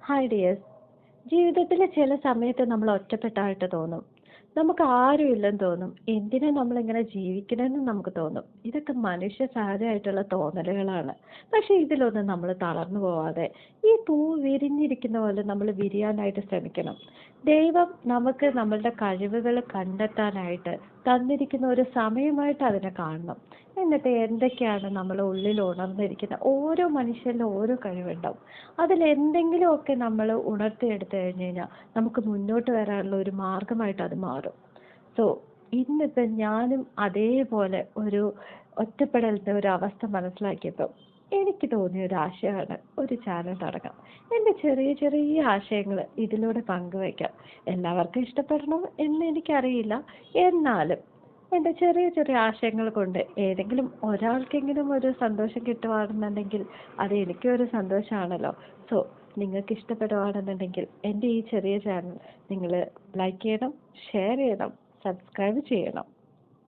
Hi dears. ജീവിതത്തിൽ ചില സമയത്ത് നമ്മൾ ഒറ്റപ്പെട്ടായിട്ട് തോന്നും. നമുക്ക് ആരും ഇല്ലെന്ന് തോന്നും. എന്തിനാ നമ്മളിങ്ങനെ ജീവിക്കണമെന്ന് നമുക്ക് തോന്നും. ഇതൊക്കെ മനുഷ്യ സഹജമായിട്ടുള്ള തോന്നലുകളാണ്. പക്ഷേ ഇതിലൊന്നും നമ്മൾ തളർന്നു പോവാതെ ഈ പൂ വിരിഞ്ഞിരിക്കുന്ന പോലെ നമ്മൾ വിരിയാനായിട്ട് ശ്രമിക്കണം. ദൈവം നമുക്ക് നമ്മളുടെ കഴിവുകൾ കണ്ടെത്താനായിട്ട് തന്നിരിക്കുന്ന ഒരു സമയമായിട്ട് അതിനെ കാണണം. എന്നിട്ട് എന്തൊക്കെയാണ് നമ്മളെ ഉള്ളിൽ ഉണർന്നിരിക്കുന്ന ഓരോ മനുഷ്യരിലും ഓരോ കഴിവുണ്ടാവും. അതിലെന്തെങ്കിലുമൊക്കെ നമ്മൾ ഉണർത്തിയെടുത്തു കഴിഞ്ഞ് കഴിഞ്ഞാൽ നമുക്ക് മുന്നോട്ട് വരാനുള്ള ഒരു മാർഗമായിട്ട് അത് മാറും. സോ ഇന്നിപ്പം ഞാനും അതേപോലെ ഒരു ഒറ്റപ്പെടലിൻ്റെ ഒരു അവസ്ഥ മനസ്സിലാക്കിയപ്പോൾ എനിക്ക് തോന്നിയ ഒരു ആശയമാണ് ഒരു ചാനൽ തുടങ്ങാം. എൻ്റെ ചെറിയ ചെറിയ ആശയങ്ങൾ ഇതിലൂടെ പങ്കുവയ്ക്കാം. എല്ലാവർക്കും ഇഷ്ടപ്പെടണം എന്ന് എനിക്കറിയില്ല. എന്നാലും എൻ്റെ ചെറിയ ചെറിയ ആശയങ്ങൾ കൊണ്ട് ഏതെങ്കിലും ഒരാൾക്കെങ്കിലും ഒരു സന്തോഷം കിട്ടുവാണെന്നുണ്ടെങ്കിൽ അത് എനിക്കൊരു സന്തോഷമാണല്ലോ. സോ നിങ്ങൾക്ക് ഇഷ്ടപ്പെടുവാണെന്നുണ്ടെങ്കിൽ എൻ്റെ ഈ ചെറിയ ചാനൽ നിങ്ങൾ ലൈക്ക് ചെയ്യണം, ഷെയർ ചെയ്യണം, സബ്സ്ക്രൈബ് ചെയ്യണം.